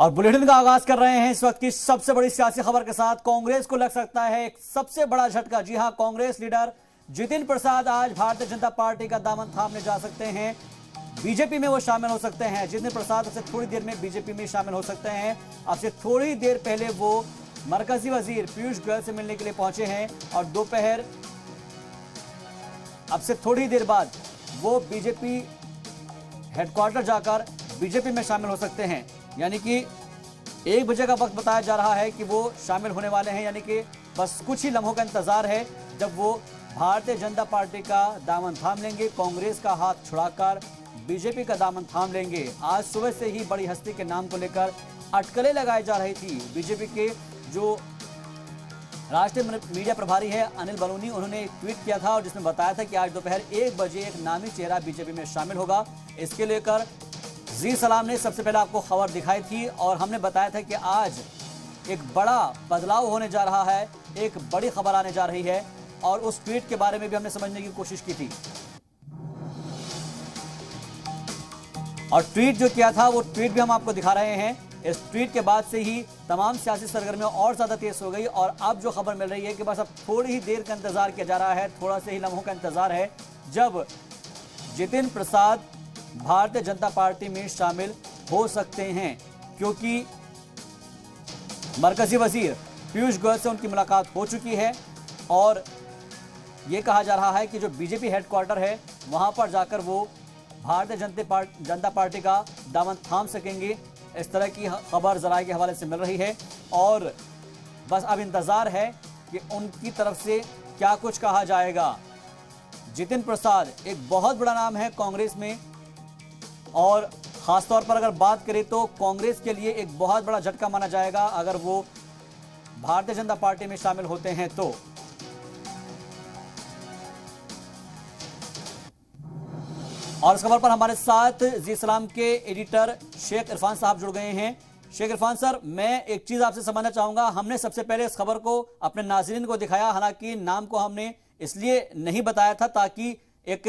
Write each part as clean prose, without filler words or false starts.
और बुलेटिन का आगाज कर रहे हैं इस वक्त की सबसे बड़ी सियासी खबर के साथ। कांग्रेस को लग सकता है एक सबसे बड़ा झटका। जी हां, कांग्रेस लीडर जितिन प्रसाद आज भारतीय जनता पार्टी का दामन थामने जा सकते हैं। बीजेपी में वो शामिल हो सकते हैं। जितिन प्रसाद अब से थोड़ी देर में बीजेपी में शामिल हो सकते हैं। अब से थोड़ी देर पहले वो मरकजी वजीर पीयूष गोयल से मिलने के लिए पहुंचे हैं और दोपहर अब से थोड़ी देर बाद वो बीजेपी हेडक्वार्टर जाकर बीजेपी में शामिल हो सकते हैं। यानी कि 1 बजे का वक्त बताया जा रहा है कि वो शामिल होने वाले हैं। यानी कि बस कुछ ही लम्हों का इंतजार है जब वो भारतीय जनता पार्टी का दामन थाम लेंगे, कांग्रेस का हाथ छुड़ाकर बीजेपी का दामन थाम लेंगे। आज सुबह से ही बड़ी हस्ती के नाम को लेकर अटकलें लगाई जा रही थी। बीजेपी के जो राष्ट्रीय मीडिया प्रभारी है अनिल बलूनी, उन्होंने एक ट्वीट किया था और जिसमें बताया था कि आज दोपहर 1 बजे एक नामी चेहरा बीजेपी में शामिल होगा। इसके लेकर जी सलाम ने सबसे पहले आपको खबर दिखाई थी और हमने बताया था कि आज एक बड़ा बदलाव होने जा रहा है, एक बड़ी खबर आने जा रही है और उस ट्वीट के बारे में भी हमने समझने की कोशिश की थी। और ट्वीट जो किया था वो ट्वीट भी हम आपको दिखा रहे हैं। इस ट्वीट के बाद से ही तमाम सियासी सरगर्मियां और ज्यादा तेज हो गई और अब जो खबर मिल रही है कि बस अब थोड़ी ही देर का इंतजार किया जा रहा है, थोड़ा से ही लम्हों का इंतजार है जब जितिन प्रसाद भारतीय जनता पार्टी में शामिल हो सकते हैं, क्योंकि मरकजी वजीर पीयूष गोयल से उनकी मुलाकात हो चुकी है और यह कहा जा रहा है कि जो बीजेपी हेडक्वार्टर है वहां पर जाकर वो भारतीय जनता पार्टी का दामन थाम सकेंगे। इस तरह की खबर जराये के हवाले से मिल रही है और बस अब इंतजार है कि उनकी तरफ से क्या कुछ कहा जाएगा। जितिन प्रसाद एक बहुत बड़ा नाम है कांग्रेस में और खासतौर पर अगर बात करें तो कांग्रेस के लिए एक बहुत बड़ा झटका माना जाएगा अगर वो भारतीय जनता पार्टी में शामिल होते हैं तो। और इस खबर पर हमारे साथ जी सलाम के एडिटर शेख इरफान साहब जुड़ गए हैं। शेख इरफान सर, मैं एक चीज आपसे समझना चाहूंगा। हमने सबसे पहले इस खबर को अपने नाज़रीन को दिखाया, हालांकि नाम को हमने इसलिए नहीं बताया था ताकि एक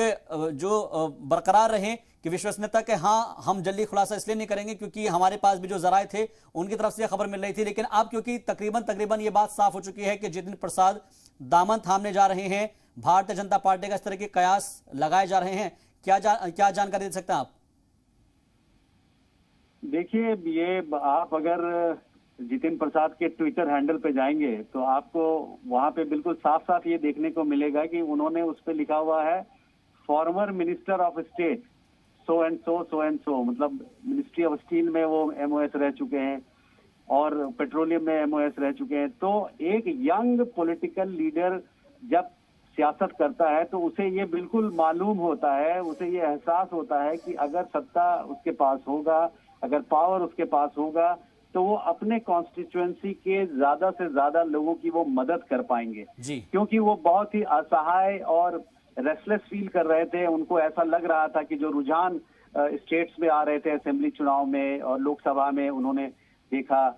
जो बरकरार रहे कि विश्वसनीयता के हाँ हम जल्दी खुलासा इसलिए नहीं करेंगे क्योंकि हमारे पास भी जो जराये थे उनकी तरफ से खबर मिल रही थी। लेकिन अब क्योंकि तकरीबन ये बात साफ हो चुकी है कि जितिन प्रसाद दामन थामने जा रहे हैं, भारतीय जनता पार्टी का इस तरह के कयास लगाए जा रहे हैं, क्या जानकारी दे सकते हैं आप? देखिए, ये आप अगर जितिन प्रसाद के ट्विटर हैंडल पे जाएंगे तो आपको वहां पे बिल्कुल साफ साफ ये देखने को मिलेगा कि उन्होंने उस पे लिखा हुआ है former minister of state so and so, मतलब मिनिस्ट्री ऑफ स्टील में वो एमओएस रह चुके हैं और पेट्रोलियम में एमओएस रह चुके हैं। तो एक यंग पॉलिटिकल लीडर जब सियासत करता है तो उसे ये बिल्कुल मालूम होता है, उसे ये एहसास होता है कि अगर सत्ता उसके पास होगा, अगर पावर उसके पास होगा तो वो अपने कॉन्स्टिट्यूएंसी के ज्यादा से ज्यादा लोगों की वो मदद कर पाएंगे जी। क्योंकि वो बहुत ही असहाय और रेस्टलेस फील कर रहे थे। उनको ऐसा लग रहा था कि जो रुझान स्टेट्स में आ रहे थे असेंबली चुनाव में और लोकसभा में उन्होंने देखा,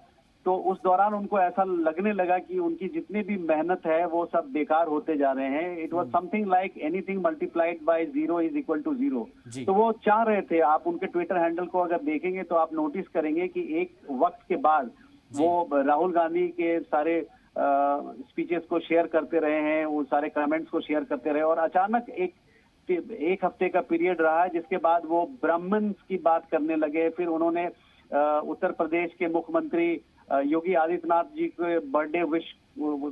तो उस दौरान उनको ऐसा लगने लगा कि उनकी जितनी भी मेहनत है वो सब बेकार होते जा रहे हैं। It was something like anything multiplied by 0 is equal to 0। तो वो चाह रहे थे, आप उनके ट्विटर हैंडल को अगर देखेंगे तो आप नोटिस करेंगे कि एक वक्त के बाद वो राहुल गांधी के सारे स्पीचेस को शेयर करते रहे हैं, वो सारे कमेंट्स को शेयर करते रहे और अचानक एक हफ्ते का पीरियड रहा है जिसके बाद वो ब्राह्मण्स की बात करने लगे। फिर उन्होंने उत्तर प्रदेश के मुख्यमंत्री योगी आदित्यनाथ जी को बर्थडे विश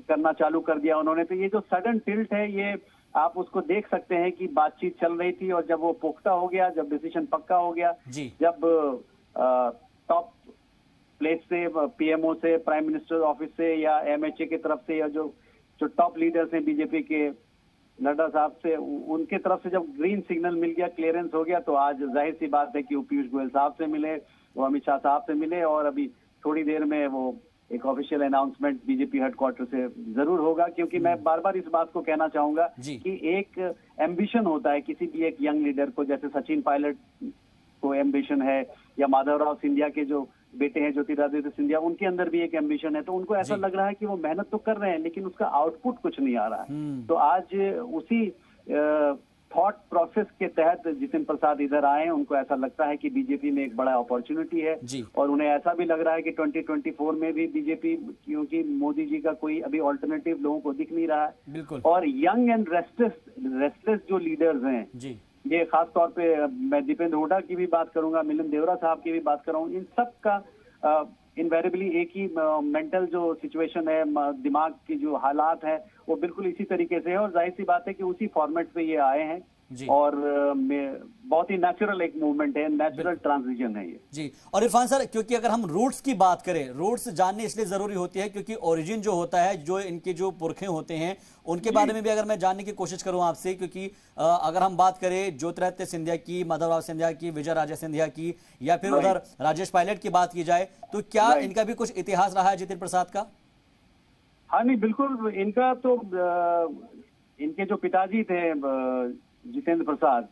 करना चालू कर दिया उन्होंने। तो ये जो सडन टिल्ट है ये आप उसको देख सकते हैं कि बातचीत चल रही थी और जब वो पुख्ता हो गया, जब डिसीजन पक्का हो गया, जब टॉप प्लेस से, पीएमओ से, प्राइम मिनिस्टर ऑफिस से या एमएचए की तरफ से या जो टॉप लीडर्स हैं बीजेपी के, नड्डा साहब से, उनके तरफ से जब ग्रीन सिग्नल मिल गया, क्लियरेंस हो गया, तो आज जाहिर सी बात है कि वो पीयूष गोयल साहब से मिले, वो अमित शाह साहब से मिले और अभी थोड़ी देर में वो एक ऑफिशियल अनाउंसमेंट बीजेपी हेडक्वार्टर से जरूर होगा। क्योंकि मैं बार बार इस बात को कहना चाहूंगा कि एक एम्बिशन होता है किसी भी एक यंग लीडर को, जैसे सचिन पायलट को एम्बिशन है या माधवराव सिंधिया के जो बेटे हैं ज्योतिरादित्य सिंधिया, उनके अंदर भी एक एम्बिशन है। तो उनको ऐसा लग रहा है कि वो मेहनत तो कर रहे हैं लेकिन उसका आउटपुट कुछ नहीं आ रहा है। तो आज उसी थॉट प्रोसेस के तहत जितिन प्रसाद इधर आए हैं। उनको ऐसा लगता है कि बीजेपी में एक बड़ा अपॉर्चुनिटी है और उन्हें ऐसा भी लग रहा है कि 2024 में भी बीजेपी, क्योंकि मोदी जी का कोई अभी ऑल्टरनेटिव लोगों को दिख नहीं रहा है। और यंग एंड रेस्टलेस जो लीडर्स हैं जी, ये खास तौर पे मैं दीपेंद्र हुड्डा की भी बात करूंगा, मिलिंद देवरा साहब की भी बात करूंगा, इन सब का इनवेरिबली एक ही मेंटल जो सिचुएशन है, दिमाग की जो हालात है वो बिल्कुल इसी तरीके से है। और जाहिर सी बात है कि उसी फॉर्मेट पे ये आए हैं और बहुत ही नेचुरल एक मूवमेंट है, नेचुरल ट्रांजिशन है ये जी। और इरफान सर, क्योंकि अगर हम रूट्स की बात करें, रूट्स जाननी इसलिए जरूरी होती है क्योंकि ओरिजिन जो होता है, जो इनके जो पुरखे होते हैं उनके बारे में भी अगर मैं जानने की कोशिश करूं आपसे, क्योंकि अगर हम बात करें ज्योतिरादित्य सिंधिया की, माधवराव सिंधिया की, विजय राजे सिंधिया की, या फिर उधर राजेश पायलट की बात की जाए, तो क्या इनका भी कुछ इतिहास रहा है जितिन प्रसाद का? हाँ नहीं, बिल्कुल। इनका तो इनके जो पिताजी थे जितेंद्र प्रसाद,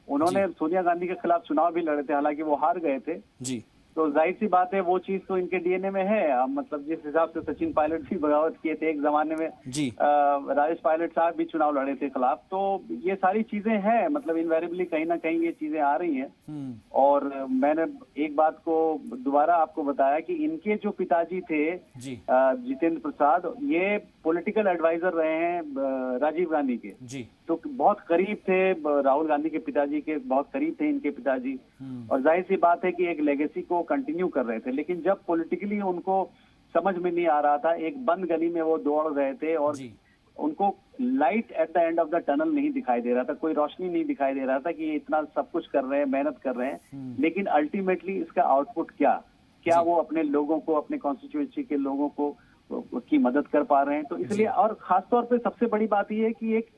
उन्होंने सोनिया गांधी के खिलाफ चुनाव भी लड़े थे, हालांकि वो हार गए थे जी। तो जाहिर सी बात है वो चीज तो इनके डीएनए में है। मतलब जिस हिसाब से सचिन पायलट भी बगावत किए थे एक जमाने में, राजेश पायलट साहब भी चुनाव लड़े थे खिलाफ, तो ये सारी चीजें हैं। मतलब इनवेरिबली कहीं ना कहीं ये चीजें आ रही हैं। और मैंने एक बात को दोबारा आपको बताया कि इनके जो पिताजी थे जितेंद्र प्रसाद, ये पॉलिटिकल एडवाइजर रहे हैं राजीव गांधी के जी। तो बहुत करीब थे राहुल गांधी के पिताजी के, बहुत करीब थे इनके पिताजी। और जाहिर सी बात है कि एक लेगेसी को कंटिन्यू कर रहे थे, लेकिन जब पॉलिटिकली उनको समझ में नहीं आ रहा था, एक बंद गली में वो दौड़ रहे थे और उनको light at the end of the tunnel नहीं दिखाई दे रहा था, कोई रोशनी नहीं दिखाई दे रहा था कि ये इतना सब कुछ कर रहे हैं, मेहनत कर रहे हैं, लेकिन अल्टीमेटली इसका आउटपुट क्या वो अपने लोगों को, अपने कॉन्स्टिट्यूएंसी के लोगों को की मदद कर पा रहे हैं। तो इसलिए, और खासतौर पे सबसे बड़ी बात यह है कि एक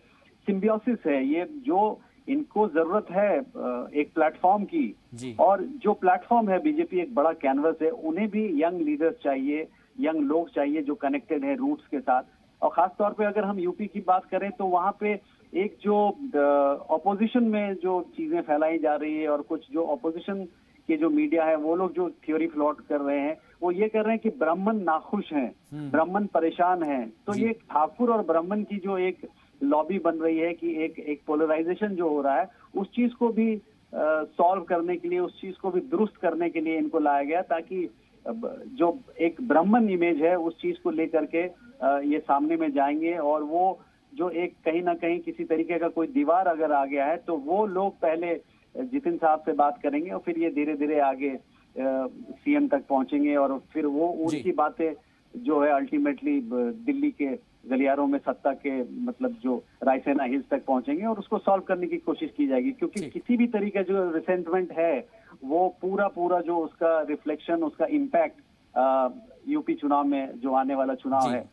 सिम्बियोसिस है ये, जो इनको जरूरत है एक प्लेटफॉर्म की, और जो प्लेटफॉर्म है बीजेपी एक बड़ा कैनवस है, उन्हें भी यंग लीडर्स चाहिए, यंग लोग चाहिए जो कनेक्टेड है रूट्स के साथ। और खास तौर पे अगर हम यूपी की बात करें तो वहां पे एक जो ऑपोजिशन में जो चीजें फैलाई जा रही है, और कुछ जो ऑपोजिशन के जो मीडिया है वो लोग जो थ्योरी फ्लॉट कर रहे हैं, वो ये कर रहे हैं कि ब्राह्मण नाखुश हैं, ब्राह्मण परेशान हैं। तो ये ठाकुर और ब्राह्मण की जो एक लॉबी बन रही है कि एक पोलराइजेशन जो हो रहा है, उस चीज को भी सॉल्व करने के लिए, उस चीज को भी दुरुस्त करने के लिए इनको लाया गया, ताकि जो एक ब्राह्मण इमेज है उस चीज को लेकर के ये सामने में जाएंगे। और वो जो एक कहीं ना कहीं किसी तरीके का कोई दीवार अगर आ गया है तो वो लोग पहले जितिन साहब से बात करेंगे और फिर ये धीरे धीरे आगे सीएम तक पहुंचेंगे, और फिर वो उनकी बातें जो है अल्टीमेटली दिल्ली के गलियारों में सत्ता के, मतलब जो रायसेना हिल्स तक पहुंचेंगे और उसको सॉल्व करने की कोशिश की जाएगी। क्योंकि किसी भी तरीके जो रिसेंटमेंट है वो पूरा जो उसका रिफ्लेक्शन, उसका इम्पैक्ट यूपी चुनाव में, जो आने वाला चुनाव है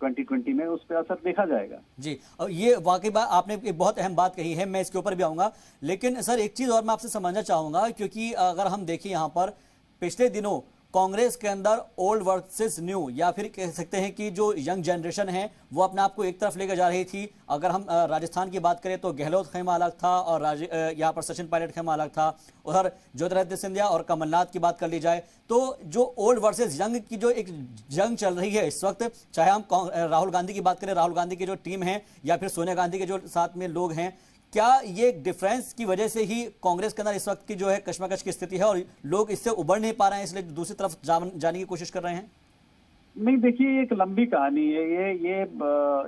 2020 में, उस पर असर देखा जाएगा जी। और ये वाकई बात आपने एक बहुत अहम बात कही है, मैं इसके ऊपर भी आऊंगा। लेकिन सर एक चीज और मैं आपसे समझना चाहूंगा, क्योंकि अगर हम देखें यहाँ पर पिछले दिनों कांग्रेस के अंदर ओल्ड वर्सेस न्यू, या फिर कह सकते हैं कि जो यंग जनरेशन है वो अपने आप को एक तरफ लेकर जा रही थी। अगर हम राजस्थान की बात करें तो गहलोत खेमा अलग था और यहाँ पर सचिन पायलट खेमा अलग था। उधर ज्योतिरादित्य सिंधिया और कमलनाथ की बात कर ली जाए तो जो ओल्ड वर्सेस यंग की जो एक जंग चल रही है इस वक्त, चाहे हम राहुल गांधी की बात करें, राहुल गांधी की जो टीम है या फिर सोनिया गांधी के जो साथ में लोग हैं, क्या ये डिफरेंस की वजह से ही कांग्रेस के अंदर इस वक्त की जो है कश्मकश की स्थिति है और लोग इससे उबर नहीं पा रहे हैं, इसलिए दूसरी तरफ जाने की कोशिश कर रहे हैं? नहीं, देखिए एक लंबी कहानी है ये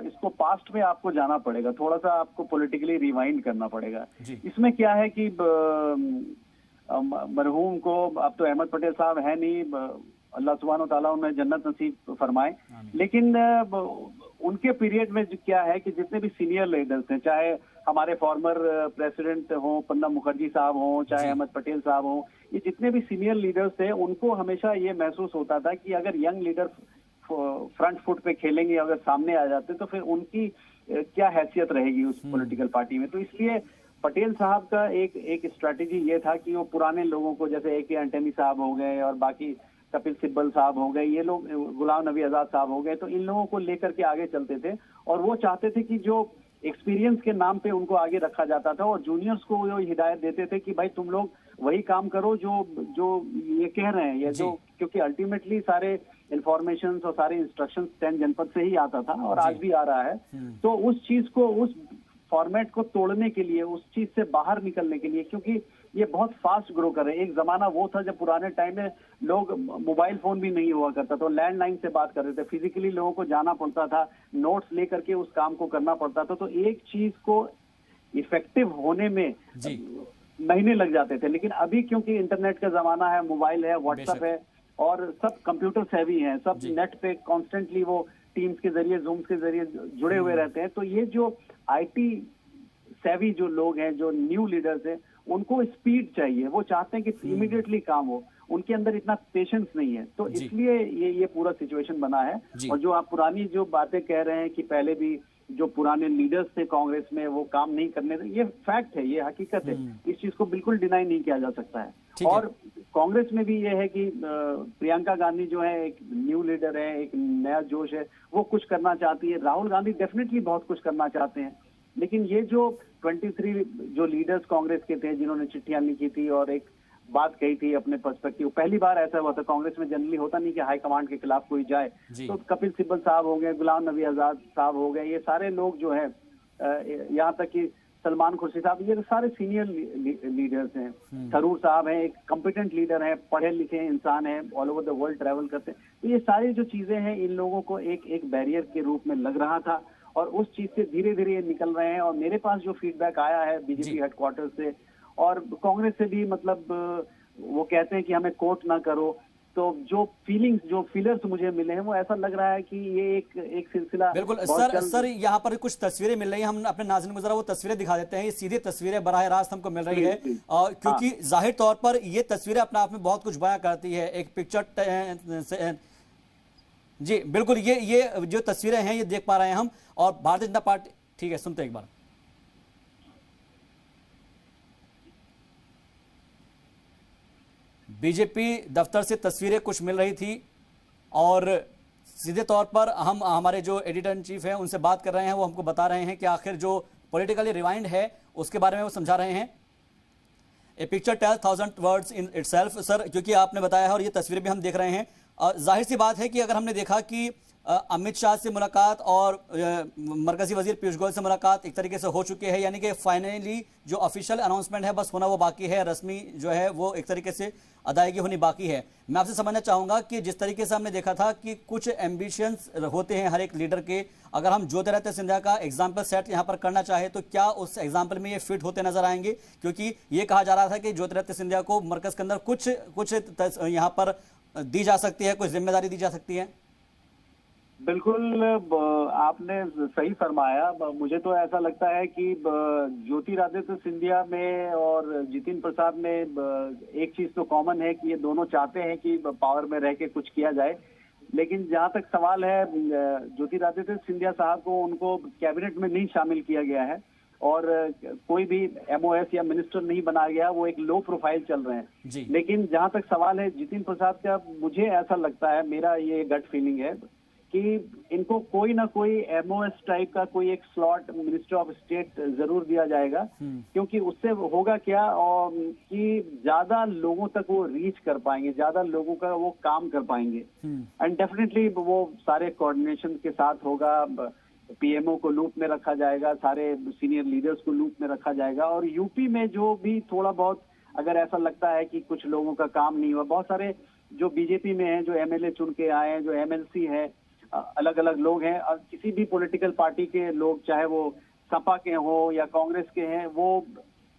इसको पास्ट में आपको जाना पड़ेगा, थोड़ा सा आपको पॉलिटिकली रिवाइंड करना पड़ेगा। इसमें क्या है कि मरहूम को, अब तो अहमद पटेल साहब है नहीं, अल्लाह सुब्हानो तआला उन्हें जन्नत नसीब फरमाए, लेकिन उनके पीरियड में क्या है कि जितने भी सीनियर लीडर्स हैं, चाहे हमारे फॉर्मर प्रेसिडेंट हो प्रणब मुखर्जी साहब हो, चाहे अहमद पटेल साहब हो, ये जितने भी सीनियर लीडर्स थे, उनको हमेशा ये महसूस होता था कि अगर यंग लीडर फ्रंट फुट पे खेलेंगे, अगर सामने आ जाते तो फिर उनकी क्या हैसियत रहेगी उस पॉलिटिकल पार्टी में। तो इसलिए पटेल साहब का एक स्ट्रैटेजी ये था कि वो पुराने लोगों को, जैसे ए.के. एंटनी साहब हो गए और बाकी कपिल सिब्बल साहब हो गए, ये लोग, गुलाम नबी आजाद साहब हो गए, तो इन लोगों को लेकर के आगे चलते थे। और वो चाहते थे कि जो एक्सपीरियंस के नाम पे उनको आगे रखा जाता था, और जूनियर्स को वो हिदायत देते थे कि भाई तुम लोग वही काम करो जो ये कह रहे हैं, या जो, क्योंकि अल्टीमेटली सारे इंफॉर्मेशन और सारे इंस्ट्रक्शंस 10 जनपद से ही आता था और आज भी आ रहा है। तो उस चीज को, उस फॉर्मेट को तोड़ने के लिए, उस चीज से बाहर निकलने के लिए, क्योंकि ये बहुत फास्ट ग्रो कर रहे हैं। एक जमाना वो था जब पुराने टाइम में लोग, मोबाइल फोन भी नहीं हुआ करता तो लैंडलाइन से बात कर रहे थे, फिजिकली लोगों को जाना पड़ता था, नोट्स लेकर के उस काम को करना पड़ता था। तो एक चीज को इफेक्टिव होने में महीने लग जाते थे। लेकिन अभी क्योंकि इंटरनेट का जमाना है, मोबाइल है, व्हाट्सएप है और सब कंप्यूटर सेवी हैं, सब नेट पे कॉन्स्टेंटली वो टीम्स के जरिए, जूम के जरिए जुड़े हुए रहते हैं। तो ये जो आईटी सेवी जो लोग हैं, जो न्यू लीडर्स हैं, उनको स्पीड चाहिए। वो चाहते हैं कि इमीडिएटली काम हो, उनके अंदर इतना पेशेंस नहीं है। तो इसलिए ये पूरा सिचुएशन बना है। और जो आप पुरानी जो बातें कह रहे हैं कि पहले भी जो पुराने लीडर्स थे कांग्रेस में वो काम नहीं करने थे, ये फैक्ट है, ये हकीकत है। इस चीज को बिल्कुल डिनाई नहीं किया जा सकता है। और कांग्रेस में भी ये है कि प्रियंका गांधी जो है एक न्यू लीडर है, एक नया जोश है, वो कुछ करना चाहती है। राहुल गांधी डेफिनेटली बहुत कुछ करना चाहते हैं। लेकिन ये जो 23 जो लीडर्स कांग्रेस के थे जिन्होंने चिट्ठियां लिखी थी और एक बात कही थी अपने पर्सपेक्टिव, पहली बार ऐसा हुआ था। कांग्रेस में जनरली होता नहीं कि हाई कमांड के खिलाफ कोई जाए। तो कपिल सिब्बल साहब हो गए, गुलाम नबी आजाद साहब हो गए, ये सारे लोग जो है, यहाँ तक कि सलमान खुर्शीद साहब, ये सारे सीनियर लीडर्स हैं। थरूर साहब हैं, एक कॉम्पिटेंट लीडर हैं, पढ़े लिखे इंसान हैं, all over the world travel करते हैं। तो ये सारी जो चीजें हैं, इन लोगों को एक बैरियर के रूप में लग रहा था और उस चीज से धीरे धीरे ये निकल रहे हैं। और मेरे पास जो फीडबैक आया है बीजेपी हेडक्वार्टर से और कांग्रेस से भी, मतलब वो कहते हैं कि हमें कोट ना करो। तो जो फीलिंग्स, जो फीलर्स मुझे मिले हैं, वो ऐसा लग रहा है कि ये एक सिलसिला। बिल्कुल सर, यहाँ पर कुछ तस्वीरें मिल रही हैं, हम अपने नाज़रीन को जरा वो तस्वीरें दिखा देते हैं। ये सीधी तस्वीरें बराह रास्त हमको मिल रही है, क्योंकि जाहिर तौर पर ये तस्वीरें अपने आप में बहुत कुछ बयां करती है। एक पिक्चर, जी बिल्कुल, ये जो तस्वीरें हैं ये देख पा रहे हैं हम। और भारतीय जनता पार्टी, ठीक है, सुनते एक बार। बीजेपी दफ्तर से तस्वीरें कुछ मिल रही थी और सीधे तौर पर हम हमारे जो एडिटर इन चीफ हैं उनसे बात कर रहे हैं। वो हमको बता रहे हैं कि आखिर जो पॉलिटिकली रिवाइंड है उसके बारे में वो समझा रहे हैं। A picture tells 1000 words in itself. Sir, क्योंकि आपने बताया है और ये तस्वीरें भी हम देख रहे हैं, जाहिर सी बात है कि अगर हमने देखा कि अमित शाह से मुलाकात और मरकजी वजीर पीयूष गोयल से मुलाकात एक तरीके से हो चुकी है, यानी कि फाइनली जो ऑफिशियल अनाउंसमेंट है बस होना वो बाकी है, रस्मी जो है वो एक तरीके से अदायगी होनी बाकी है। मैं आपसे समझना चाहूंगा कि जिस तरीके से हमने देखा था कि कुछ एम्बिशंस होते हैं हर एक लीडर के, अगर हम ज्योतिरादित्य सिंधिया का एग्जाम्पल सेट यहाँ पर करना चाहे तो क्या उस एग्जाम्पल में ये फिट होते नजर आएंगे? क्योंकि ये कहा जा रहा था कि ज्योतिरादित्य सिंधिया को मरकज के अंदर कुछ यहाँ पर दी जा सकती है, कुछ जिम्मेदारी दी जा सकती है। बिल्कुल, आपने सही फरमाया। मुझे तो ऐसा लगता है कि ज्योतिरादित्य सिंधिया में और जितिन प्रसाद में एक चीज तो कॉमन है कि ये दोनों चाहते हैं कि पावर में रह के कुछ किया जाए। लेकिन जहां तक सवाल है, ज्योतिरादित्य सिंधिया साहब को, उनको कैबिनेट में नहीं शामिल किया गया है और कोई भी एमओएस या मिनिस्टर नहीं बनाया गया, वो एक लो प्रोफाइल चल रहे हैं। लेकिन जहां तक सवाल है जितिन प्रसाद का, मुझे ऐसा लगता है, मेरा ये गट फीलिंग है कि इनको कोई ना कोई एमओएस टाइप का कोई एक स्लॉट मिनिस्टर ऑफ स्टेट जरूर दिया जाएगा। क्योंकि उससे होगा क्या, और कि ज्यादा लोगों तक वो रीच कर पाएंगे, ज्यादा लोगों का वो काम कर पाएंगे। एंड डेफिनेटली वो सारे कोऑर्डिनेशन के साथ होगा। पीएमओ को लूप में रखा जाएगा, सारे सीनियर लीडर्स को लूप में रखा जाएगा। और यूपी में जो भी थोड़ा बहुत अगर ऐसा लगता है कि कुछ लोगों का काम नहीं हुआ, बहुत सारे जो बीजेपी में हैं, जो एमएलए चुन के आए हैं, जो एमएलसी है, अलग अलग लोग हैं, और किसी भी पॉलिटिकल पार्टी के लोग, चाहे वो सपा के हो या कांग्रेस के हैं, वो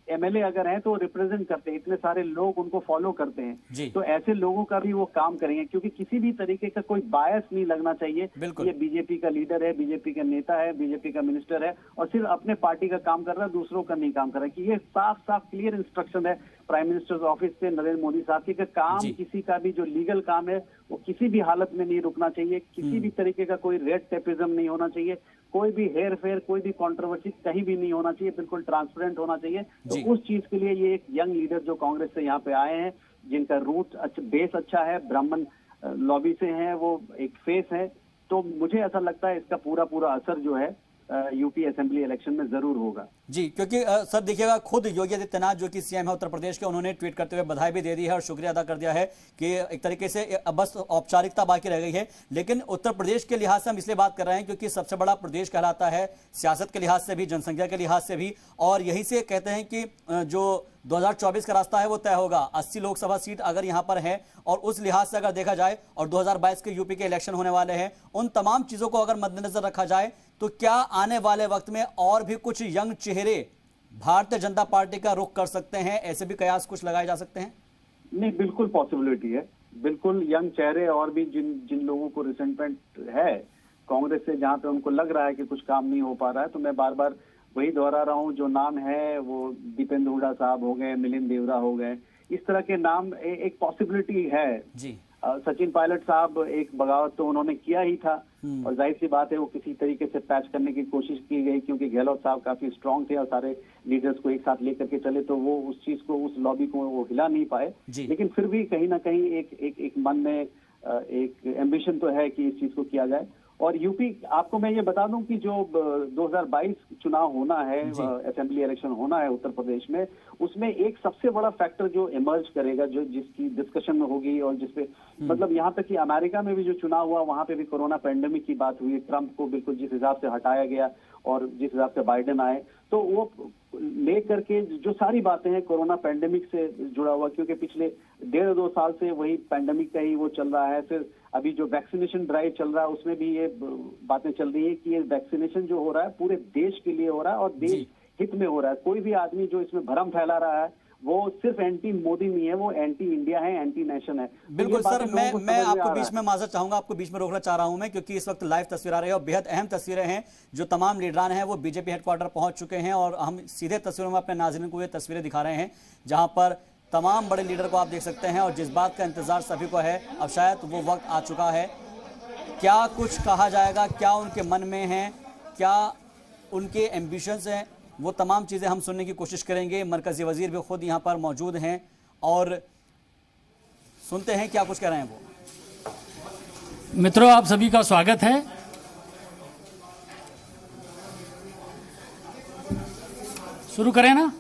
एमएलए अगर हैं तो रिप्रेजेंट करते हैं, इतने सारे लोग उनको फॉलो करते हैं। तो ऐसे लोगों का भी वो काम करेंगे, क्योंकि किसी भी तरीके का कोई बायस नहीं लगना चाहिए। ये बीजेपी का लीडर है, बीजेपी का नेता है, बीजेपी का मिनिस्टर है और सिर्फ अपने पार्टी का काम कर रहा है, दूसरों का नहीं काम कर रहा है। कि ये साफ साफ क्लियर इंस्ट्रक्शन है प्राइम मिनिस्टर ऑफिस से नरेंद्र मोदी साहब की, काम किसी का भी जो लीगल काम है वो किसी भी हालत में नहीं रुकना चाहिए। किसी भी तरीके का कोई रेड टेपिज्म नहीं होना चाहिए, कोई भी हेर फेर, कोई भी कंट्रोवर्सी कहीं भी नहीं होना चाहिए, बिल्कुल ट्रांसपेरेंट होना चाहिए। तो उस चीज के लिए ये एक यंग लीडर जो कांग्रेस से यहाँ पे आए हैं, जिनका रूट बेस अच्छा है, ब्राह्मण लॉबी से हैं, वो एक फेस है। तो मुझे ऐसा लगता है इसका पूरा असर जो है यूपी असेंबली इलेक्शन में जरूर होगा। जी, क्योंकि सर देखिएगा, खुद योगी आदित्यनाथ जो कि सीएम है उत्तर प्रदेश के, उन्होंने ट्वीट करते हुए बधाई भी दे दी है और शुक्रिया अदा कर दिया है कि एक तरीके से अब बस औपचारिकता बाकी रह गई है। लेकिन उत्तर प्रदेश के लिहाज से हम इसलिए बात कर रहे हैं क्योंकि सबसे बड़ा प्रदेश कहलाता है, सियासत के लिहाज से भी, जनसंख्या के लिहाज से भी, और यहीं से कहते हैं कि जो 2024 का रास्ता है वो तय होगा। 80 लोकसभा सीट अगर यहां पर है और उस लिहाज से अगर देखा जाए, और 2022 के यूपी के इलेक्शन होने वाले हैं, उन तमाम चीजों को अगर मद्देनजर रखा जाए तो क्या आने वाले वक्त में और भी कुछ यंग चेहरे भारतीय जनता पार्टी का रुख कर सकते हैं? ऐसे भी कयास कुछ लगाए जा सकते हैं? नहीं, बिल्कुल पॉसिबिलिटी है। बिल्कुल यंग चेहरे और भी जिन लोगों को रिसेंटमेंट है कांग्रेस से, जहां पे उनको लग रहा है कि कुछ काम नहीं हो पा रहा है, तो मैं बार बार वही दोहरा रहा हूँ, जो नाम है वो दीपेंद्र हुडा साहब हो गए, मिलिंद देवरा हो गए, इस तरह के नाम एक पॉसिबिलिटी है जी। सचिन पायलट साहब, एक बगावत तो उन्होंने किया ही था और जाहिर सी बात है वो किसी तरीके से पैच करने की कोशिश की गई, क्योंकि गहलोत साहब काफी स्ट्रांग थे और सारे लीडर्स को एक साथ लेकर के चले, तो वो उस चीज को, उस लॉबी को वो हिला नहीं पाए। लेकिन फिर भी कहीं ना कहीं एक मन में एक एम्बिशन तो है कि इस चीज को किया जाए। और यूपी, आपको मैं ये बता दूं कि जो 2022 चुनाव होना है, असेंबली इलेक्शन होना है उत्तर प्रदेश में, उसमें एक सबसे बड़ा फैक्टर जो इमर्ज करेगा, जो जिसकी डिस्कशन में होगी और जिसपे मतलब यहाँ तक कि अमेरिका में भी जो चुनाव हुआ वहां पे भी कोरोना पैंडेमिक की बात हुई, ट्रंप को बिल्कुल जिस हिसाब से हटाया गया और जिस हिसाब से बाइडेन आए, तो वो लेकर के जो सारी बातें हैं कोरोना पैंडेमिक से जुड़ा हुआ, क्योंकि पिछले 1.5-2 साल से वही पैंडेमिक का ही वो चल रहा है। फिर अभी जो वैक्सीनेशन ड्राइव चल रहा है उसमें भी ये बातें चल रही है कि ये वैक्सीनेशन जो हो रहा है पूरे देश के लिए हो रहा है और देश हित में हो रहा है। कोई भी आदमी जो इसमें भ्रम फैला रहा है वो सिर्फ एंटी मोदी नहीं है, वो एंटी इंडिया है, एंटी नेशन है। बिल्कुल सर, मैं आपको बीच में माजरत चाहूंगा, आपको बीच में रोकना चाह रहा हूं मैं, क्योंकि इस वक्त लाइव तस्वीर आ रही है और बेहद अहम तस्वीरें हैं। जो तमाम लीडरान हैं वो बीजेपी हेडक्वार्टर पहुंच चुके हैं और हम सीधे तस्वीरों में अपने नाज़रीन को ये तस्वीरें दिखा रहे हैं, जहां पर तमाम बड़े लीडर को आप देख सकते हैं। और जिस बात का इंतजार सभी को है, अब शायद वो वक्त आ चुका है। क्या कुछ कहा जाएगा, क्या उनके मन में है, क्या उनके एम्बिशंस हैं, वो तमाम चीज़ें हम सुनने की कोशिश करेंगे। मरकज़ी वज़ीर भी खुद यहाँ पर मौजूद हैं और सुनते हैं क्या कुछ कह रहे हैं वो। मित्रों, आप सभी का स्वागत है। शुरू करें ना?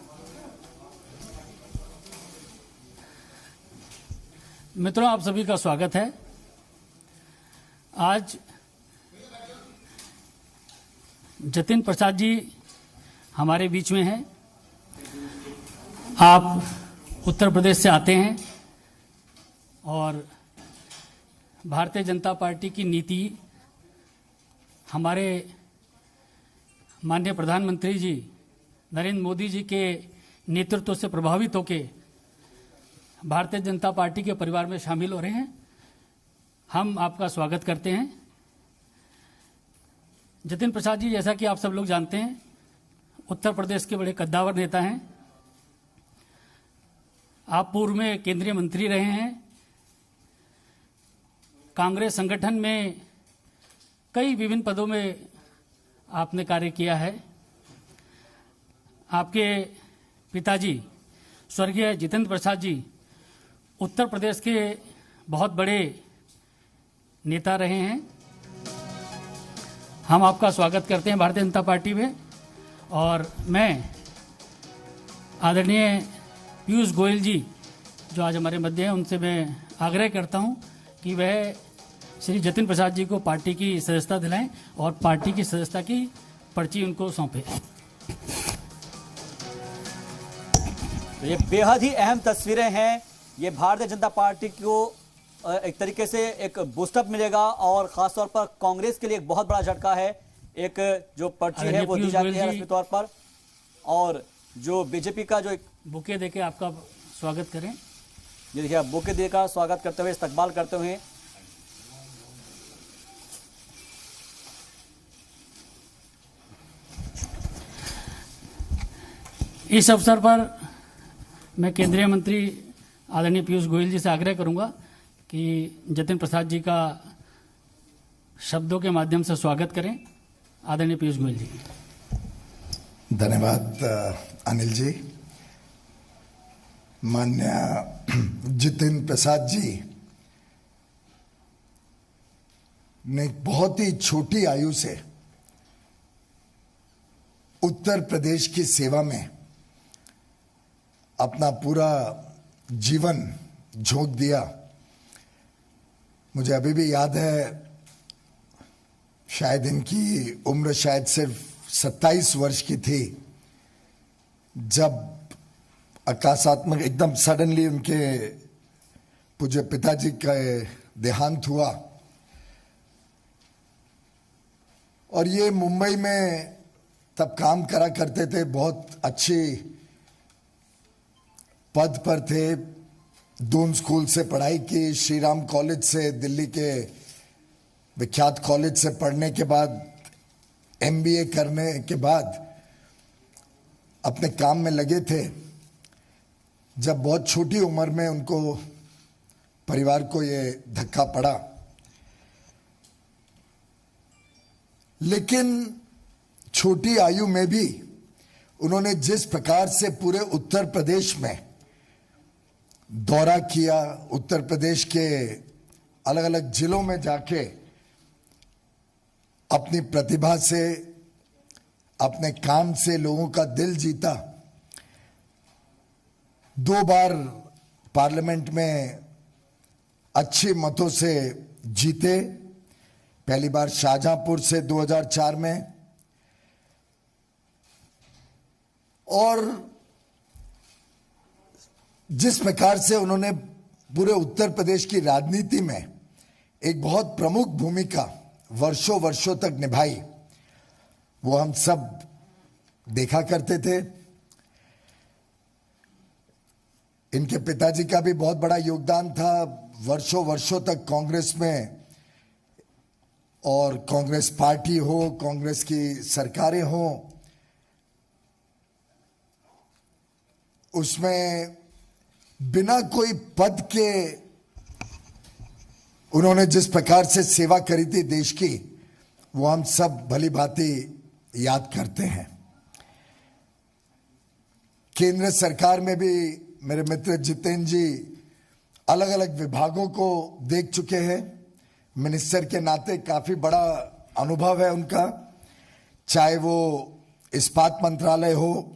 मित्रों, आप सभी का स्वागत है। आज जतिन प्रसाद जी हमारे बीच में हैं। आप उत्तर प्रदेश से आते हैं और भारतीय जनता पार्टी की नीति, हमारे माननीय प्रधानमंत्री जी नरेंद्र मोदी जी के नेतृत्व से प्रभावित होकर भारतीय जनता पार्टी के परिवार में शामिल हो रहे हैं। हम आपका स्वागत करते हैं। जतिन प्रसाद जी, जैसा कि आप सब लोग जानते हैं, उत्तर प्रदेश के बड़े कद्दावर नेता हैं। आप पूर्व में केंद्रीय मंत्री रहे हैं। कांग्रेस संगठन में कई विभिन्न पदों में आपने कार्य किया है। आपके पिताजी स्वर्गीय जितेंद्र प्रसाद जी उत्तर प्रदेश के बहुत बड़े नेता रहे हैं। हम आपका स्वागत करते हैं भारतीय जनता पार्टी में। और मैं आदरणीय पीयूष गोयल जी जो आज हमारे मध्य हैं, उनसे मैं आग्रह करता हूं कि वह श्री जतिन प्रसाद जी को पार्टी की सदस्यता दिलाएं और पार्टी की सदस्यता की पर्ची उनको सौंपें। तो ये बेहद ही अहम तस्वीरें हैं। ये भारतीय जनता पार्टी को एक तरीके से एक बूस्टअप मिलेगा और खासतौर पर कांग्रेस के लिए एक बहुत बड़ा झटका है। एक जो पर्ची है वो दी जाती है रस्मी तौर पर, और जो बीजेपी का जो एक बुके देके आपका स्वागत करें। ये देखिए, बुके देकर स्वागत करते हुए, इस्तकबाल करते हुए इस अवसर पर मैं केंद्रीय मंत्री आदरणीय पीयूष गोयल जी से आग्रह करूंगा कि जतिन प्रसाद जी का शब्दों के माध्यम से स्वागत करें। आदरणीय पीयूष गोयल जी। धन्यवाद अनिल जी। माननीय जितिन प्रसाद जी ने बहुत ही छोटी आयु से उत्तर प्रदेश की सेवा में अपना पूरा जीवन झोंक दिया। मुझे अभी भी याद है, शायद इनकी उम्र शायद सिर्फ 27 वर्ष की थी जब आकाशात्मक एकदम सडनली उनके पूज्य पिताजी का देहांत हुआ। और ये मुंबई में तब काम करा करते थे, बहुत अच्छी पद पर थे। दून स्कूल से पढ़ाई की, श्री राम कॉलेज से, दिल्ली के विख्यात कॉलेज से पढ़ने के बाद एमबीए करने के बाद अपने काम में लगे थे जब बहुत छोटी उम्र में उनको परिवार को ये धक्का पड़ा। लेकिन छोटी आयु में भी उन्होंने जिस प्रकार से पूरे उत्तर प्रदेश में दौरा किया, उत्तर प्रदेश के अलग अलग जिलों में जाके अपनी प्रतिभा से, अपने काम से लोगों का दिल जीता। 2 बार पार्लियामेंट में अच्छे मतों से जीते। पहली बार शाहजहांपुर से 2004 में, और जिस प्रकार से उन्होंने पूरे उत्तर प्रदेश की राजनीति में एक बहुत प्रमुख भूमिका वर्षों वर्षों तक निभाई, वो हम सब देखा करते थे। इनके पिताजी का भी बहुत बड़ा योगदान था वर्षों वर्षों तक कांग्रेस में, और कांग्रेस पार्टी हो, कांग्रेस की सरकारें हो, उसमें बिना कोई पद के उन्होंने जिस प्रकार से सेवा करी थी देश की, वो हम सब भली भांति याद करते हैं। केंद्र सरकार में भी मेरे मित्र जितेंद्र जी अलग अलग विभागों को देख चुके हैं। मिनिस्टर के नाते काफी बड़ा अनुभव है उनका, चाहे वो इस्पात मंत्रालय हो,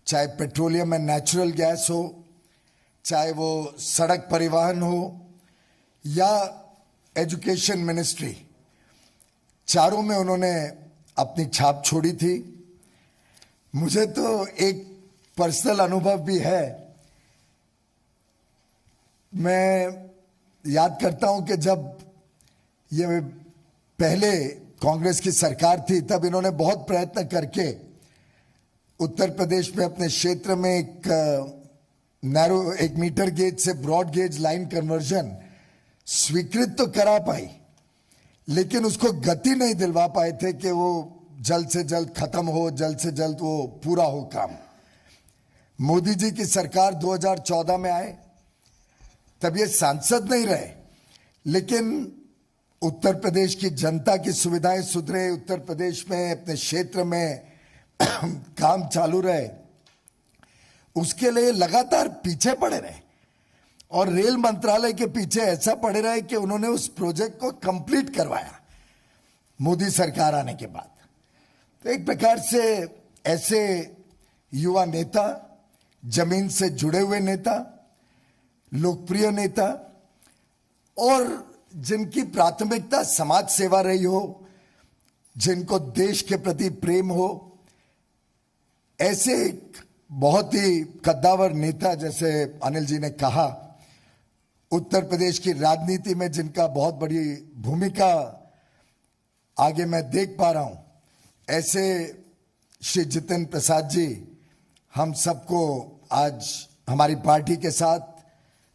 चाहे पेट्रोलियम एंड नेचुरल गैस हो, चाहे वो सड़क परिवहन हो या एजुकेशन मिनिस्ट्री, चारों में उन्होंने अपनी छाप छोड़ी थी। मुझे तो एक पर्सनल अनुभव भी है। मैं याद करता हूं कि जब ये पहले कांग्रेस की सरकार थी तब इन्होंने बहुत प्रयत्न करके उत्तर प्रदेश में अपने क्षेत्र में एक मीटर गेज से ब्रॉड गेज लाइन कन्वर्जन स्वीकृत तो करा पाई, लेकिन उसको गति नहीं दिलवा पाए थे कि वो जल्द से जल्द खत्म हो, जल्द से जल्द वो पूरा हो काम। मोदी जी की सरकार 2014 में आए, तब ये सांसद नहीं रहे, लेकिन उत्तर प्रदेश की जनता की सुविधाएं सुधरे, उत्तर प्रदेश में अपने क्षेत्र में काम चालू रहे, उसके लिए लगातार पीछे पड़े रहे। और रेल मंत्रालय के पीछे ऐसा पड़े रहे कि उन्होंने उस प्रोजेक्ट को कंप्लीट करवाया मोदी सरकार आने के बाद। तो एक प्रकार से ऐसे युवा नेता, जमीन से जुड़े हुए नेता, लोकप्रिय नेता, और जिनकी प्राथमिकता समाज सेवा रही हो, जिनको देश के प्रति प्रेम हो, ऐसे एक बहुत ही कद्दावर नेता, जैसे अनिल जी ने कहा, उत्तर प्रदेश की राजनीति में जिनका बहुत बड़ी भूमिका आगे मैं देख पा रहा हूं, ऐसे श्री जितेंद्र प्रसाद जी हम सबको आज हमारी पार्टी के साथ,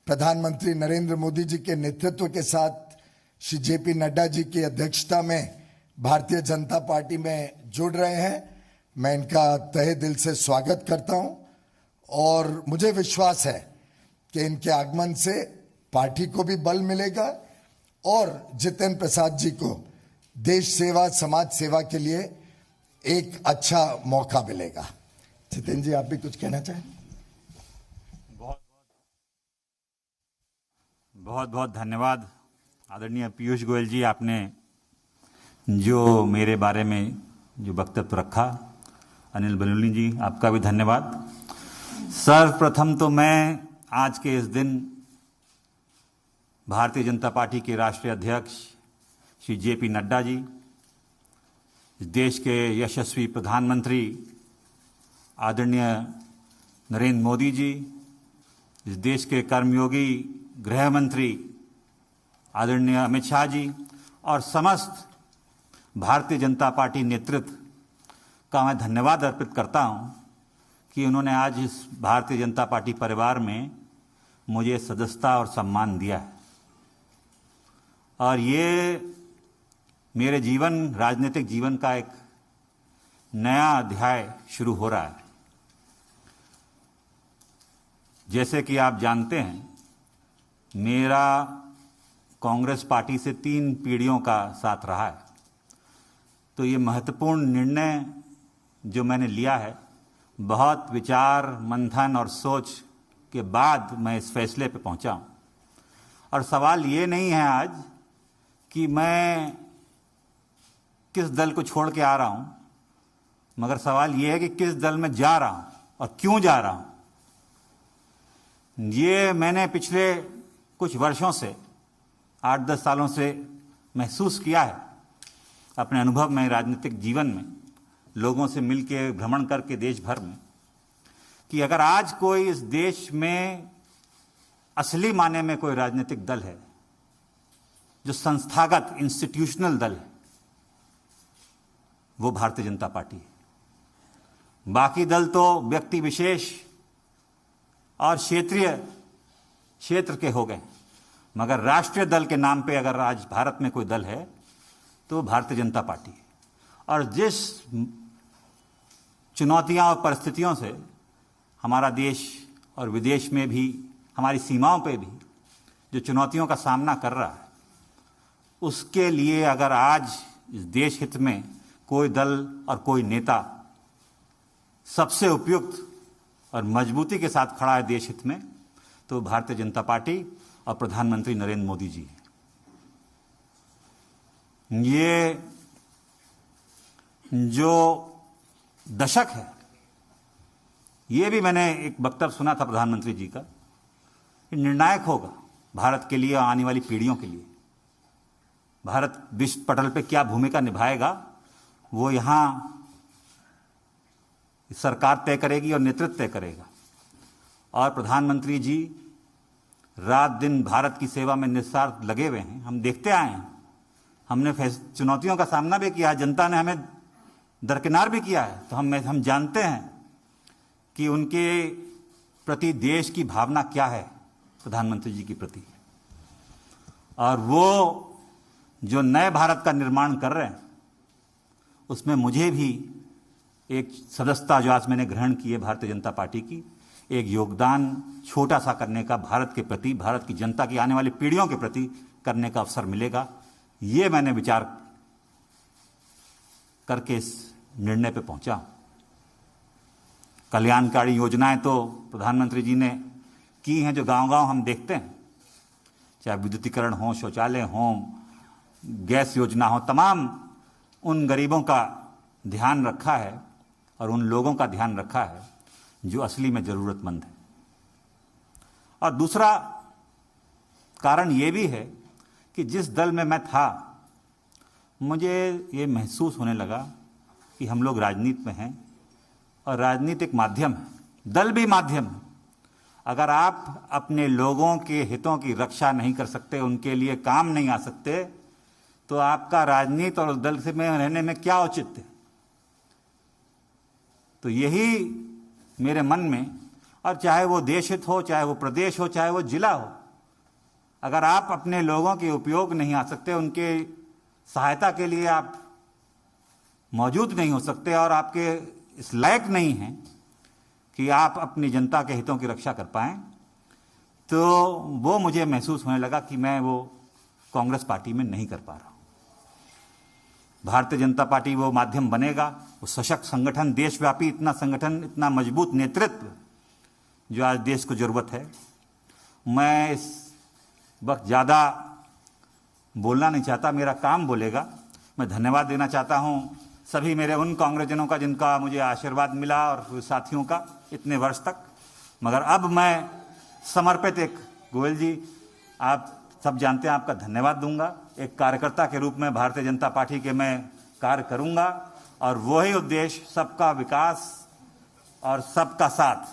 प्रधानमंत्री नरेंद्र मोदी जी के नेतृत्व के साथ, श्री जेपी नड्डा जी की अध्यक्षता में भारतीय जनता पार्टी में जुड़ रहे हैं। मैं इनका तहे दिल से स्वागत करता हूं, और मुझे विश्वास है कि इनके आगमन से पार्टी को भी बल मिलेगा और जितेंद्र प्रसाद जी को देश सेवा, समाज सेवा के लिए एक अच्छा मौका मिलेगा। जितेंद्र जी, आप भी कुछ कहना चाहें? बहुत बहुत धन्यवाद आदरणीय पीयूष गोयल जी, आपने जो मेरे बारे में जो वक्तव्य रखा अनिल बलूनी जी, आपका भी धन्यवाद। सर्वप्रथम तो मैं आज के इस दिन भारतीय जनता पार्टी के राष्ट्रीय अध्यक्ष श्री जेपी नड्डा जी, इस देश के यशस्वी प्रधानमंत्री आदरणीय नरेंद्र मोदी जी, इस देश के कर्मयोगी गृह मंत्री आदरणीय अमित शाह जी और समस्त भारतीय जनता पार्टी नेतृत्व का मैं धन्यवाद अर्पित करता हूं कि उन्होंने आज इस भारतीय जनता पार्टी परिवार में मुझे सदस्यता और सम्मान दिया है। और ये मेरे राजनीतिक जीवन का एक नया अध्याय शुरू हो रहा है। जैसे कि आप जानते हैं, मेरा कांग्रेस पार्टी से 3 पीढ़ियों का साथ रहा है। तो ये महत्वपूर्ण निर्णय जो मैंने लिया है, बहुत विचार मंथन और सोच के बाद मैं इस फैसले पे पहुंचा हूं। और सवाल ये नहीं है आज कि मैं किस दल को छोड़ के आ रहा हूं, मगर सवाल ये है कि किस दल में जा रहा हूं और क्यों जा रहा हूं। ये मैंने पिछले कुछ वर्षों से 8-10 सालों से महसूस किया है अपने अनुभव में, राजनीतिक जीवन में, लोगों से मिलके भ्रमण करके देश भर में, कि अगर आज कोई इस देश में असली माने में कोई राजनीतिक दल है जो संस्थागत इंस्टीट्यूशनल दल है, वो भारतीय जनता पार्टी है। बाकी दल तो व्यक्ति विशेष और क्षेत्र के हो गए, मगर राष्ट्रीय दल के नाम पे अगर आज भारत में कोई दल है तो भारतीय जनता पार्टी है। और जिस चुनौतियां और परिस्थितियों से हमारा देश और विदेश में भी, हमारी सीमाओं पे भी जो चुनौतियों का सामना कर रहा है, उसके लिए अगर आज इस देश हित में कोई दल और कोई नेता सबसे उपयुक्त और मजबूती के साथ खड़ा है देश हित में, तो भारतीय जनता पार्टी और प्रधानमंत्री नरेंद्र मोदी जी हैं। ये जो दशक है, ये भी मैंने एक वक्तव्य सुना था प्रधानमंत्री जी का, निर्णायक होगा भारत के लिए और आने वाली पीढ़ियों के लिए। भारत विश्व पटल पे क्या भूमिका निभाएगा वो यहां सरकार तय करेगी और नेतृत्व तय करेगा। और प्रधानमंत्री जी रात दिन भारत की सेवा में निस्वार्थ लगे हुए हैं। हम देखते आए हैं, हमने चुनौतियों का सामना भी किया है, जनता ने हमें दरकिनार भी किया है, तो हम जानते हैं कि उनके प्रति देश की भावना क्या है प्रधानमंत्री जी के प्रति। और वो जो नए भारत का निर्माण कर रहे हैं, उसमें मुझे भी एक सदस्यता जो आज मैंने ग्रहण की है भारतीय जनता पार्टी की, एक योगदान छोटा सा करने का भारत के प्रति, भारत की जनता की आने वाली पीढ़ियों के प्रति करने का अवसर मिलेगा। ये मैंने विचार करके इस निर्णय पे पहुंचा। कल्याणकारी योजनाएं तो प्रधानमंत्री जी ने की हैं, जो गांव-गांव हम देखते हैं, चाहे विद्युतीकरण हो, शौचालय हो, गैस योजना हो, तमाम उन गरीबों का ध्यान रखा है और उन लोगों का ध्यान रखा है जो असली में जरूरतमंद है। और दूसरा कारण ये भी है कि जिस दल में मैं था, मुझे ये महसूस होने लगा कि हम लोग राजनीति में हैं और राजनीति एक माध्यम है, दल भी माध्यम है। अगर आप अपने लोगों के हितों की रक्षा नहीं कर सकते, उनके लिए काम नहीं आ सकते, तो आपका राजनीति और दल से में रहने में क्या औचित्य है। तो यही मेरे मन में, और चाहे वो देश हित हो, चाहे वो प्रदेश हो, चाहे वो जिला हो, अगर आप अपने लोगों के उपयोग नहीं आ सकते, उनके सहायता के लिए आप मौजूद नहीं हो सकते और आपके इस लायक नहीं हैं कि आप अपनी जनता के हितों की रक्षा कर पाएं, तो वो मुझे महसूस होने लगा कि मैं वो कांग्रेस पार्टी में नहीं कर पा रहा हूं। भारतीय जनता पार्टी वो माध्यम बनेगा, वो सशक्त संगठन, देशव्यापी इतना संगठन, इतना मजबूत नेतृत्व जो आज देश को जरूरत है। मैं इस वक्त ज़्यादा बोलना नहीं चाहता, मेरा काम बोलेगा। मैं धन्यवाद देना चाहता हूं सभी मेरे उन कांग्रेसजनों का जिनका मुझे आशीर्वाद मिला और साथियों का इतने वर्ष तक। मगर अब मैं समर्पित एक, गोयल जी आप सब जानते हैं, आपका धन्यवाद दूंगा। एक कार्यकर्ता के रूप में भारतीय जनता पार्टी के मैं कार्य करूंगा और वही उद्देश्य सबका विकास और सबका साथ,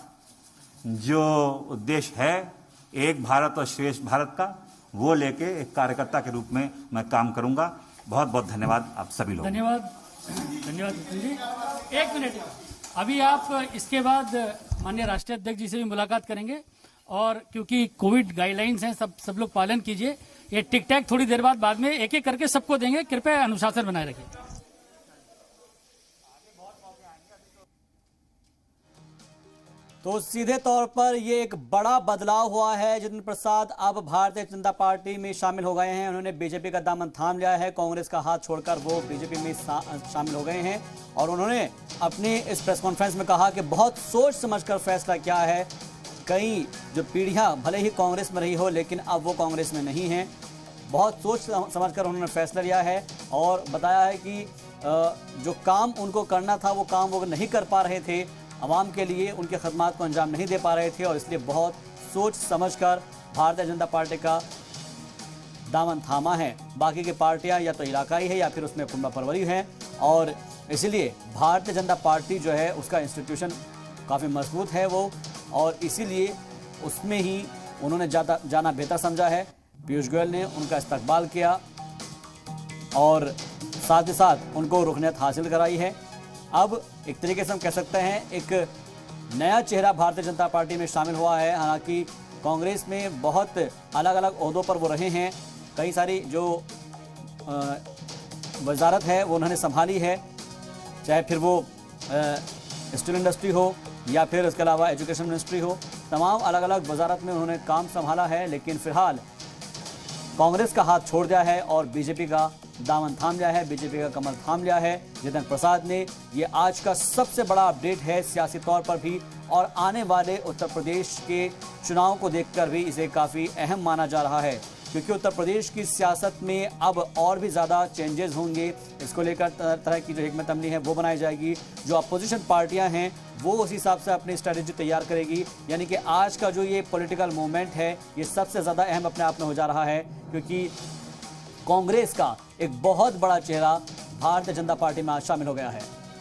जो उद्देश्य है एक भारत और श्रेष्ठ भारत का, वो लेके एक कार्यकर्ता के रूप में मैं काम करूंगा। बहुत बहुत धन्यवाद आप सभी लोग। धन्यवाद धन्यवाद विपिन जी। एक मिनट, अभी आप इसके बाद माननीय राष्ट्रीय अध्यक्ष जी से भी मुलाकात करेंगे और क्योंकि कोविड गाइडलाइंस हैं, सब लोग पालन कीजिए। ये टिक टैक थोड़ी देर बाद में एक एक करके सबको देंगे, कृपया अनुशासन बनाए रखिए। तो सीधे तौर पर ये एक बड़ा बदलाव हुआ है। जितिन प्रसाद अब भारतीय जनता पार्टी में शामिल हो गए हैं। उन्होंने बीजेपी का दामन थाम लिया है, कांग्रेस का हाथ छोड़कर वो बीजेपी में शामिल हो गए हैं। और उन्होंने अपनी इस प्रेस कॉन्फ्रेंस में कहा कि बहुत सोच समझकर फैसला किया है। कई जो पीढ़ियां भले ही कांग्रेस में रही हो, लेकिन अब वो कांग्रेस में नहीं हैं। बहुत सोच समझकर उन्होंने फैसला लिया है और बताया है कि जो काम उनको करना था वो काम वो नहीं कर पा रहे थे, आवाम के लिए उनके खदमात को अंजाम नहीं दे पा रहे थे और इसलिए बहुत सोच समझकर भारतीय जनता पार्टी का दामन थामा है। बाकी की पार्टियां या तो इलाकाई है या फिर उसमें कुंभा परवरी है और इसीलिए भारतीय जनता पार्टी जो है उसका इंस्टीट्यूशन काफ़ी मजबूत है वो, और इसीलिए उसमें ही उन्होंने जाना बेहतर समझा है। पीयूष गोयल ने उनका इस्तकबाल किया और साथ ही साथ उनको रुकनियत हासिल कराई है। अब एक तरीके से हम कह सकते हैं एक नया चेहरा भारतीय जनता पार्टी में शामिल हुआ है। हालांकि कांग्रेस में बहुत अलग अलग ओहदों पर वो रहे हैं, कई सारी जो वजारत है वो उन्होंने संभाली है, चाहे फिर वो स्टील इंडस्ट्री हो या फिर उसके अलावा एजुकेशन मिनिस्ट्री हो, तमाम अलग अलग वजारत में उन्होंने काम संभाला है। लेकिन फिलहाल कांग्रेस का हाथ छोड़ दिया है और बीजेपी का दामन थाम लिया है, बीजेपी का कमर थाम लिया है जितिन प्रसाद ने। ये आज का सबसे बड़ा अपडेट है सियासी तौर पर भी, और आने वाले उत्तर प्रदेश के चुनाव को देखकर भी इसे काफ़ी अहम माना जा रहा है, क्योंकि उत्तर प्रदेश की सियासत में अब और भी ज़्यादा चेंजेस होंगे। इसको लेकर तरह की जो हिकमत अमली है वो बनाई जाएगी। जो अपोजिशन पार्टियां हैं वो उस हिसाब से अपनी स्ट्रेटेजी तैयार करेगी। यानी कि आज का जो ये पॉलिटिकल मूवमेंट है ये सबसे ज़्यादा अहम अपने आप में हो जा रहा है, क्योंकि कांग्रेस का एक बहुत बड़ा चेहरा भारतीय जनता पार्टी में आज शामिल हो गया है।